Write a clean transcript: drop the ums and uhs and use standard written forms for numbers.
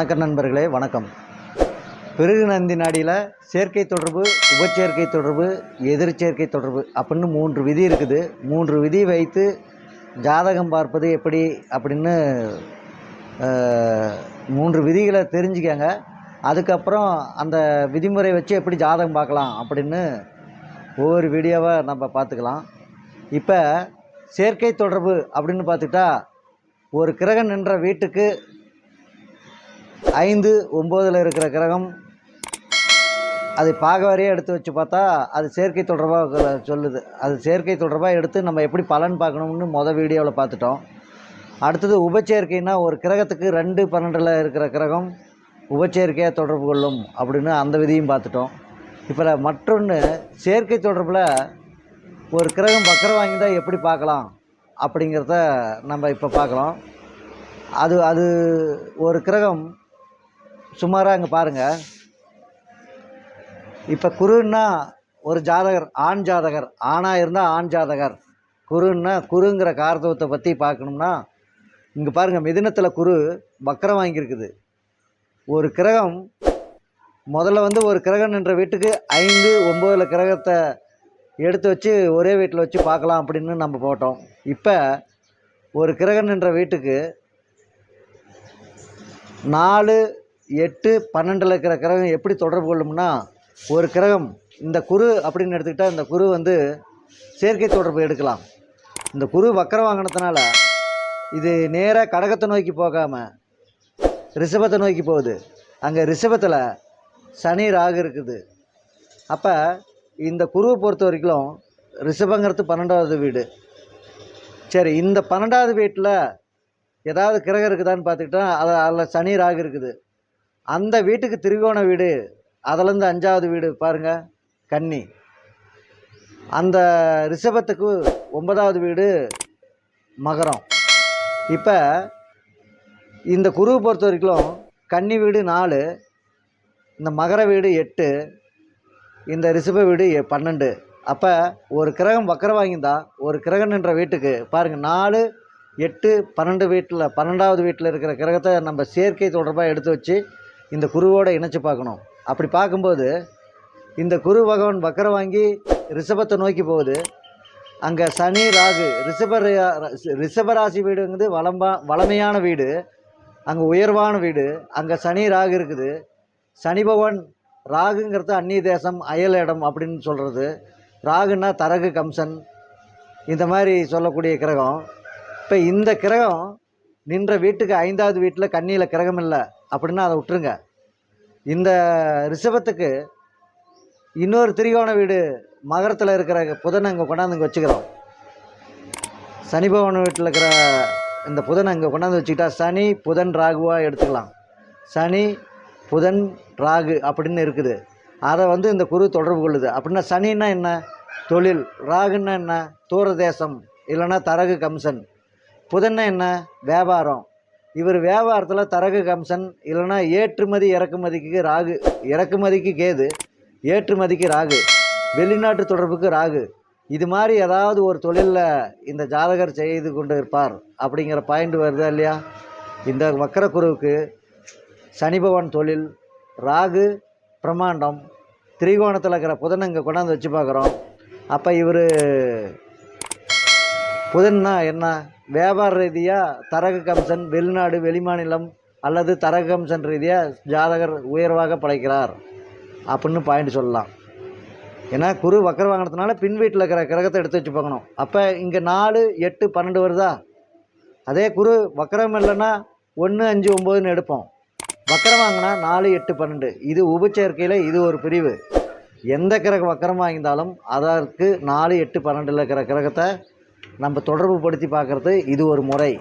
வணக்கம் நண்பர்களே, வணக்கம். பிறகு நந்தி நாடியில் சேர்க்கை தொடர்பு, உபச்சேர்க்கை தொடர்பு, எதிர்ச்சேர்க்கை தொடர்பு அப்படின்னு 3 விதி இருக்குது. 3 விதி வைத்து ஜாதகம் பார்ப்பது எப்படி அப்படின்னு 3 விதிகளை தெரிஞ்சுக்கங்க. அதுக்கப்புறம் அந்த விதிமுறை வச்சு எப்படி ஜாதகம் பார்க்கலாம் அப்படின்னு ஒவ்வொரு வீடியோவை நம்ம பார்த்துக்கலாம். இப்போ சேர்க்கை தொடர்பு அப்படின்னு பார்த்துக்கிட்டா, ஒரு கிரகம் நின்ற வீட்டுக்கு 5, 9 இருக்கிற கிரகம் அது பாகவாரியாக எடுத்து வச்சு பார்த்தா அது சேர்க்கை தொடர்பாக சொல்லுது. அது சேர்க்கை தொடர்பாக எடுத்து நம்ம எப்படி பலன் பார்க்கணும்னு வீடியோவில் பார்த்துட்டோம். அடுத்தது உபச்சேர்க்கைன்னா, ஒரு கிரகத்துக்கு 2, 12 இருக்கிற கிரகம் உபச்சேர்க்கையாக தொடர்பு கொள்ளும் அப்படின்னு அந்த விதியும் பார்த்துட்டோம். இப்போ மற்றொன்று, சேர்க்கை தொடர்பில் ஒரு கிரகம் வக்கரம் வாங்கிட்டால் எப்படி பார்க்கலாம் அப்படிங்கிறத நம்ம இப்போ பார்க்கலாம். அது ஒரு கிரகம் சுமாராக அங்கே பாருங்கள். இப்போ குருன்னா ஒரு ஜாதகர், ஆண் ஜாதகர், ஆணாக இருந்தால் ஆண் ஜாதகர். குருன்னா குருங்கிற காரத்துவத்தை பற்றி பார்க்கணும்னா இங்கே பாருங்கள், மிதுனத்தில் குரு வக்கரம் வாங்கியிருக்குது. ஒரு கிரகம் முதல்ல ஒரு கிரகம் நின்ற வீட்டுக்கு 5, 9 கிரகத்தை எடுத்து வச்சு ஒரே வீட்டில் வச்சு பார்க்கலாம் அப்படின்னு நம்ம போட்டோம். இப்போ ஒரு கிரகம் நின்ற வீட்டுக்கு 4, 8, 12 இருக்கிற கிரகம் எப்படி தொடர்பு கொள்ளும்னா, ஒரு கிரகம் இந்த குரு அப்படின்னு எடுத்துக்கிட்டால், இந்த குரு சேர்க்கை தொடர்பு எடுக்கலாம். இந்த குரு வக்கரம் வாங்கினதுனால இது நேராக கடகத்தை நோக்கி போகாமல் ரிஷபத்தை நோக்கி போகுது. அங்கே ரிஷபத்தில் சனி ராகு இருக்குது. அப்போ இந்த குருவை பொறுத்த வரைக்கும் ரிஷபங்கிறது 12வது வீடு. சரி, இந்த 12வது வீட்டில் ஏதாவது கிரகம் இருக்குதான்னு பார்த்துக்கிட்டா அதில் சனி ராகு இருக்குது. அந்த வீட்டுக்கு திரிகோண வீடு, அதிலேருந்து 5வது வீடு பாருங்கள், கன்னி. அந்த ரிஷபத்துக்கு 9வது வீடு மகரம். இப்போ இந்த குருவை பொறுத்த வரைக்கும் கன்னி வீடு 4, இந்த மகர வீடு 8, இந்த ரிஷப வீடு 12. அப்போ ஒரு கிரகம் வக்கரம் வாங்கியிருந்தா ஒரு கிரகம் நின்ற வீட்டுக்கு பாருங்கள், 4, 8, 12 வீட்டில் 12வது வீட்டில் இருக்கிற கிரகத்தை நம்ம சேர்க்கை தொடர்பாக எடுத்து வச்சு இந்த குருவோடு இணைச்சி பார்க்கணும். அப்படி பார்க்கும்போது இந்த குரு பகவான் வக்கரம் வாங்கி ரிஷபத்தை நோக்கி போகுது. அங்கே சனி ராகு, ரிஷபராசி வீடுங்கிறது வளமையான வீடு, அங்கே உயர்வான வீடு. அங்கே சனி ராகு இருக்குது. சனி பகவான் ராகுங்கிறது அந்நிய தேசம், அயல் இடம் அப்படின்னு சொல்கிறது. ராகுன்னா தரகு கம்சன், இந்த மாதிரி சொல்லக்கூடிய கிரகம். இப்போ இந்த கிரகம் நின்ற வீட்டுக்கு 5வது வீட்டில் கன்னியில் கிரகம் இல்லை அப்படின்னா அதை விட்டுருங்க. இந்த ரிஷபத்துக்கு இன்னொரு திரிகோண வீடு மகரத்தில் இருக்கிற புதனை அங்கே கொண்டாந்து இங்கே வச்சுக்கிறோம். சனி பகவான் வீட்டில் இருக்கிற இந்த புதனை அங்கே கொண்டாந்து வச்சுக்கிட்டா சனி புதன் ராகுவாக எடுத்துக்கலாம். சனி புதன் ராகு அப்படின்னு இருக்குது. அதை இந்த குரு தொடர்பு கொள்ளுது. அப்படின்னா சனின்னா என்ன? தொழில். ராகுன்னா என்ன? தூரதேசம், இல்லைன்னா தரகு கம்சன். புதன்னா என்ன? வியாபாரம். இவர் வியாபாரத்தில் தரகு கம்சன், இல்லைன்னா ஏற்றுமதி இறக்குமதிக்கு ராகு. இறக்குமதிக்கு கேது, ஏற்றுமதிக்கு ராகு, வெளிநாட்டு தொடர்புக்கு ராகு. இது மாதிரி ஏதாவது ஒரு தொழிலில் இந்த ஜாதகர் செய்து கொண்டு இருப்பார் அப்படிங்கிற பாயிண்ட் வருதா இல்லையா? இந்த வக்கர குருவுக்கு சனி பகவான் தொழில், ராகு பிரம்மாண்டம், திரிகோணத்தில் இருக்கிற புதனை இங்கே கொண்டாந்து வச்சு பார்க்குறோம். அப்போ இவர் புதன்னா என்ன? வியாபார ரீதியாக தரகு கம்சன், வெளிநாடு வெளிமாநிலம் அல்லது தரகு கம்சன் ரீதியாக ஜாதகர் உயர்வாக படைக்கிறார் அப்படின்னு பாயிண்ட் சொல்லலாம். ஏன்னா குரு வக்கரம் வாங்கினதுனால பின் வீட்டில் இருக்கிற கிரகத்தை எடுத்து வச்சு பார்க்கணும். அப்போ இங்கே 4, 8, 12 வருதா? அதே குரு வக்கரம் இல்லைன்னா 1, 5, 9ன்னு எடுப்போம். வக்கரம் வாங்கினா 4, 8, 12. இது உபச்சேர்க்கையில் இது ஒரு பிரிவு. எந்த கிரகம் வக்கரம் வாங்கியிருந்தாலும் அதற்கு 4, 8, 12 இருக்கிற கிரகத்தை நம்ம தொடர்பு படுத்தி பார்க்குறது இது ஒரு முறை.